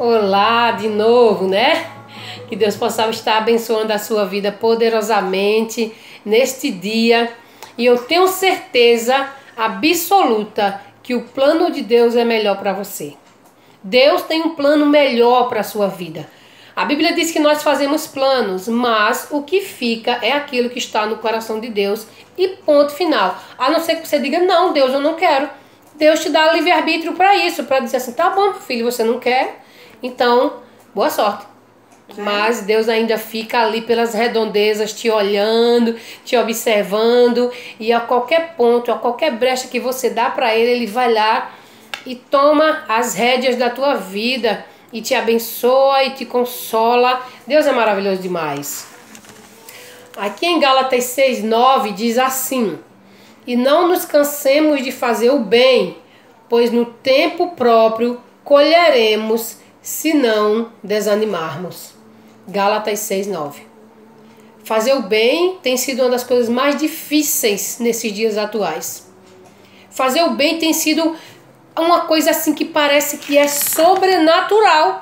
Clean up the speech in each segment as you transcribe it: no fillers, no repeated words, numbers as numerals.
Olá de novo, né? Que Deus possa estar abençoando a sua vida poderosamente neste dia. E eu tenho certeza absoluta que o plano de Deus é melhor para você. Deus tem um plano melhor para a sua vida. A Bíblia diz que nós fazemos planos, mas o que fica é aquilo que está no coração de Deus e ponto final. A não ser que você diga, não, Deus, eu não quero. Deus te dá livre-arbítrio para isso, para dizer assim, tá bom, meu filho, você não quer, então, boa sorte. Mas Deus ainda fica ali pelas redondezas, te olhando, te observando, e a qualquer ponto, a qualquer brecha que você dá para Ele, Ele vai lá e toma as rédeas da tua vida, e te abençoa e te consola. Deus é maravilhoso demais. Aqui em Gálatas 6:9 diz assim: e não nos cansemos de fazer o bem, pois no tempo próprio colheremos, se não desanimarmos. Gálatas 6:9. Fazer o bem tem sido uma das coisas mais difíceis nesses dias atuais. Fazer o bem tem sido uma coisa assim que parece que é sobrenatural.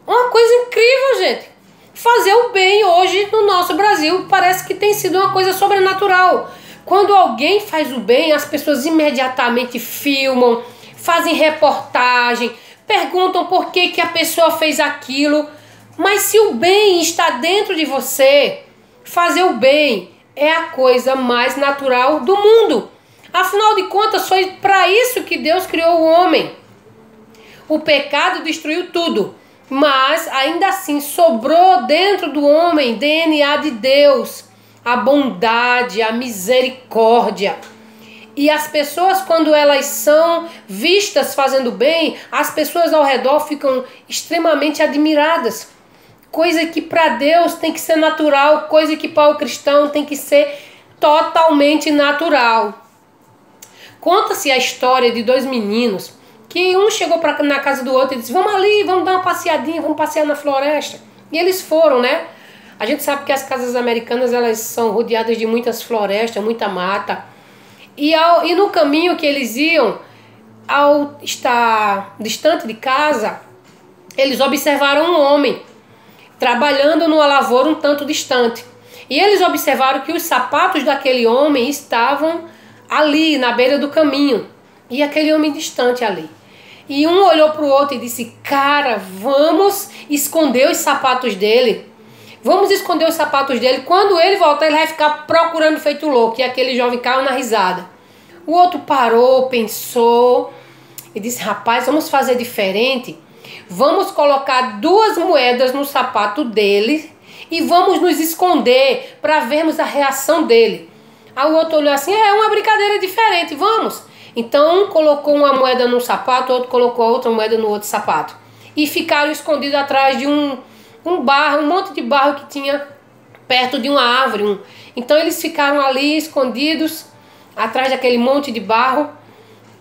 Uma coisa incrível, gente. Fazer o bem hoje no nosso Brasil parece que tem sido uma coisa sobrenatural. Quando alguém faz o bem, as pessoas imediatamente filmam, fazem reportagem, perguntam por que a pessoa fez aquilo. Mas se o bem está dentro de você, fazer o bem é a coisa mais natural do mundo. Afinal de contas, foi para isso que Deus criou o homem. O pecado destruiu tudo, mas ainda assim sobrou dentro do homem DNA de Deus, a bondade, a misericórdia. E as pessoas, quando elas são vistas fazendo bem, as pessoas ao redor ficam extremamente admiradas. Coisa que para Deus tem que ser natural, coisa que para o cristão tem que ser totalmente natural. Conta-se a história de dois meninos, que um chegou na casa do outro e disse, vamos ali, vamos dar uma passeadinha, vamos passear na floresta. E eles foram, né? A gente sabe que as casas americanas, elas são rodeadas de muitas florestas, muita mata. E no caminho que eles iam, ao estar distante de casa, eles observaram um homem trabalhando numa lavoura um tanto distante. E eles observaram que os sapatos daquele homem estavam ali na beira do caminho, e aquele homem distante ali. E um olhou para o outro e disse, cara, vamos esconder os sapatos dele. Vamos esconder os sapatos dele. Quando ele voltar, ele vai ficar procurando feito louco. E aquele jovem caiu na risada. O outro parou, pensou e disse, rapaz, vamos fazer diferente. Vamos colocar 2 moedas no sapato dele e vamos nos esconder para vermos a reação dele. Aí o outro olhou assim, é uma brincadeira diferente, vamos. Então um colocou uma moeda num sapato, o outro colocou outra moeda no outro sapato. E ficaram escondidos atrás de um monte de barro que tinha perto de uma árvore. Então eles ficaram ali escondidos atrás daquele monte de barro.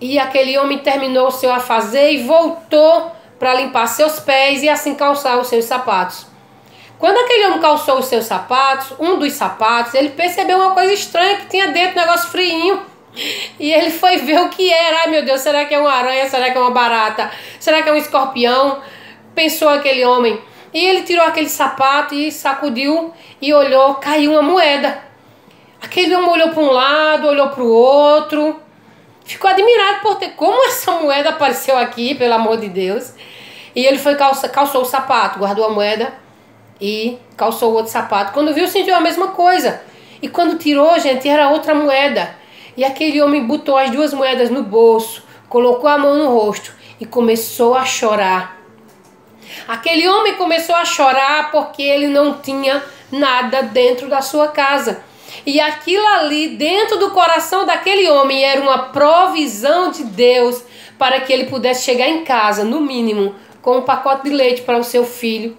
E aquele homem terminou o seu afazer e voltou para limpar seus pés e assim calçar os seus sapatos. Quando aquele homem calçou os seus sapatos, um dos sapatos, ele percebeu uma coisa estranha que tinha dentro, um negócio friinho. E ele foi ver o que era. Ai meu Deus, será que é uma aranha? Será que é uma barata? Será que é um escorpião? Pensou aquele homem. E ele tirou aquele sapato e sacudiu e olhou, caiu uma moeda. Aquele homem olhou para um lado, olhou para o outro. Ficou admirado por ter... Como essa moeda apareceu aqui, pelo amor de Deus? E ele foi calçou o sapato, guardou a moeda e calçou o outro sapato. Quando viu, sentiu a mesma coisa. E quando tirou, gente, era outra moeda. E aquele homem botou as 2 moedas no bolso, colocou a mão no rosto e começou a chorar. Aquele homem começou a chorar porque ele não tinha nada dentro da sua casa. E aquilo ali, dentro do coração daquele homem, era uma provisão de Deus para que ele pudesse chegar em casa, no mínimo, com um pacote de leite para o seu filho.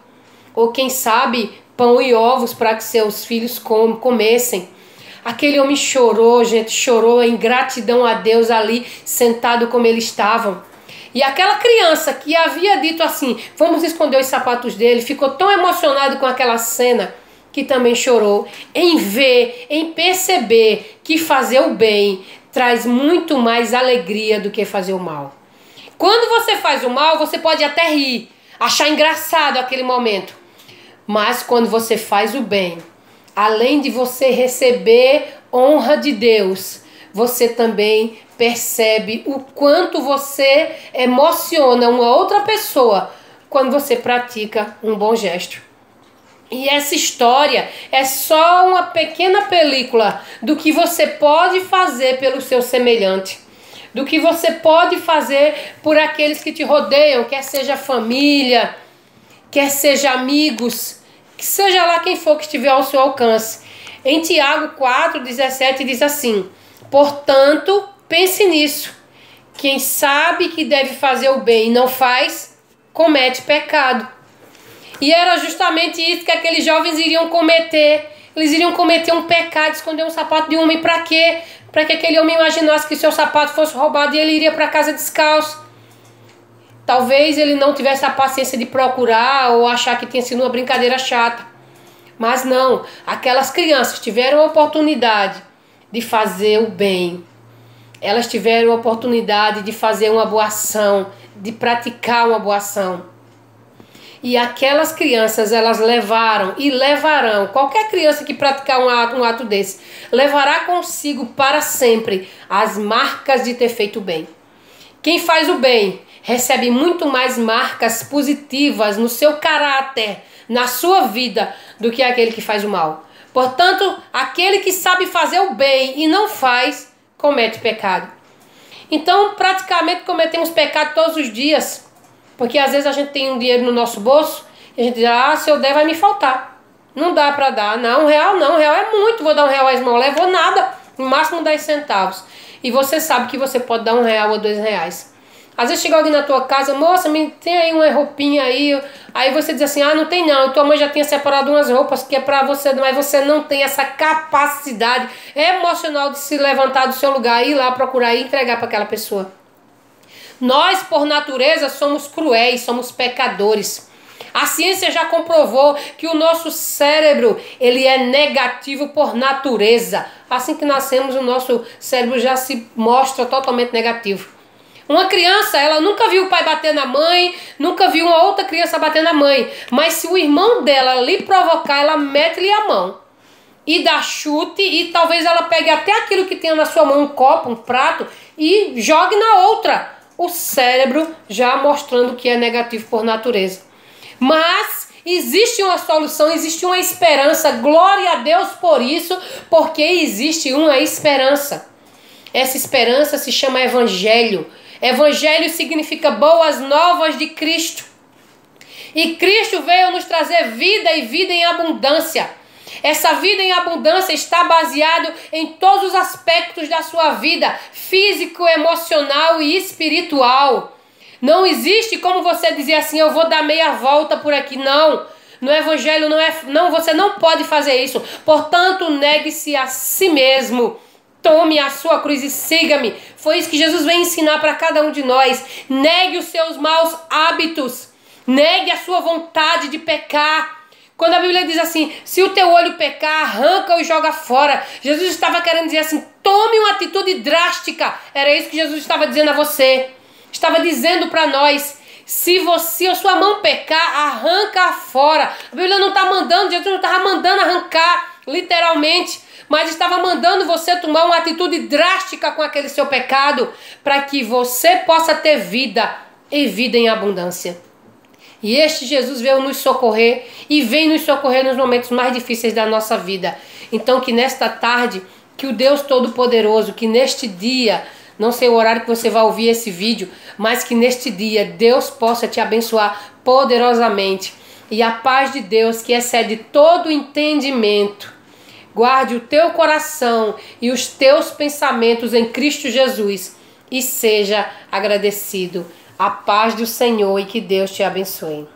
Ou quem sabe, pão e ovos para que seus filhos comessem. Aquele homem chorou, gente, chorou em gratidão a Deus ali, sentado como eles estavam. E aquela criança que havia dito assim, vamos esconder os sapatos dele, ficou tão emocionado com aquela cena, que também chorou, em ver, em perceber que fazer o bem traz muito mais alegria do que fazer o mal. Quando você faz o mal, você pode até rir. achar engraçado aquele momento. Mas quando você faz o bem, além de você receber honra de Deus, você também percebe o quanto você emociona uma outra pessoa quando você pratica um bom gesto. E essa história é só uma pequena película do que você pode fazer pelo seu semelhante, do que você pode fazer por aqueles que te rodeiam, quer seja família, quer seja amigos, que seja lá quem for que estiver ao seu alcance. Em Tiago 4,17 diz assim: portanto, pense nisso. Quem sabe que deve fazer o bem e não faz, comete pecado. E era justamente isso que aqueles jovens iriam cometer. Eles iriam cometer um pecado, esconder um sapato de um homem. Para quê? Para que aquele homem imaginasse que seu sapato fosse roubado e ele iria para casa descalço. Talvez ele não tivesse a paciência de procurar ou achar que tinha sido uma brincadeira chata. Mas não, aquelas crianças tiveram a oportunidade de fazer o bem. Elas tiveram a oportunidade de fazer uma boa ação, de praticar uma boa ação. E aquelas crianças, elas levaram e levarão, qualquer criança que praticar um ato desse, levará consigo para sempre as marcas de ter feito o bem. Quem faz o bem recebe muito mais marcas positivas no seu caráter, na sua vida, do que aquele que faz o mal. Portanto, aquele que sabe fazer o bem e não faz, comete pecado. Então, praticamente cometemos pecado todos os dias. Porque às vezes a gente tem um dinheiro no nosse bolso e a gente diz, se eu der vai me faltar. Não dá para dar. Não, R$1 não, R$1 é muito. Vou dar R$1 a esmola, levou nada. No máximo 10 centavos. E você sabe que você pode dar R$1 ou R$2. Às vezes chega alguém na tua casa, moça, me tem aí uma roupinha aí. Aí você diz assim, não tem não. Tua mãe já tinha separado umas roupas que é para você, mas você não tem essa capacidade emocional de se levantar do seu lugar, ir lá procurar e entregar para aquela pessoa. Nós, por natureza, somos cruéis, somos pecadores. A ciência já comprovou que o nosso cérebro, ele é negativo por natureza. Assim que nascemos, o nosso cérebro já se mostra totalmente negativo. Uma criança, ela nunca viu o pai bater na mãe, nunca viu uma outra criança bater na mãe. Mas se o irmão dela lhe provocar, ela mete-lhe a mão e dá chute, e talvez ela pegue até aquilo que tem na sua mão, um copo, um prato, e jogue na outra. O cérebro já mostrando que é negativo por natureza. Mas existe uma solução, existe uma esperança. Glória a Deus por isso, porque existe uma esperança. Essa esperança se chama Evangelho. Evangelho significa boas novas de Cristo. E Cristo veio nos trazer vida e vida em abundância. Essa vida em abundância está baseada em todos os aspectos da sua vida, físico, emocional e espiritual. Não existe como você dizer assim, eu vou dar meia volta por aqui. Não, no Evangelho não, você não pode fazer isso. Portanto, negue-se a si mesmo. Tome a sua cruz e siga-me. Foi isso que Jesus veio ensinar para cada um de nós. Negue os seus maus hábitos. Negue a sua vontade de pecar. Quando a Bíblia diz assim, se o teu olho pecar, arranca-o e joga fora. Jesus estava querendo dizer assim, tome uma atitude drástica. Era isso que Jesus estava dizendo a você. Estava dizendo para nós, se a sua mão pecar, arranca fora. A Bíblia não está mandando, Jesus não estava mandando arrancar, literalmente. Mas estava mandando você tomar uma atitude drástica com aquele seu pecado, para que você possa ter vida e vida em abundância. E este Jesus veio nos socorrer e vem nos socorrer nos momentos mais difíceis da nossa vida. Então que nesta tarde, que o Deus Todo-Poderoso, que neste dia, não sei o horário que você vai ouvir esse vídeo, mas que neste dia Deus possa te abençoar poderosamente. E a paz de Deus, que excede todo entendimento, guarde o teu coração e os teus pensamentos em Cristo Jesus e seja agradecido. A paz do Senhor e que Deus te abençoe.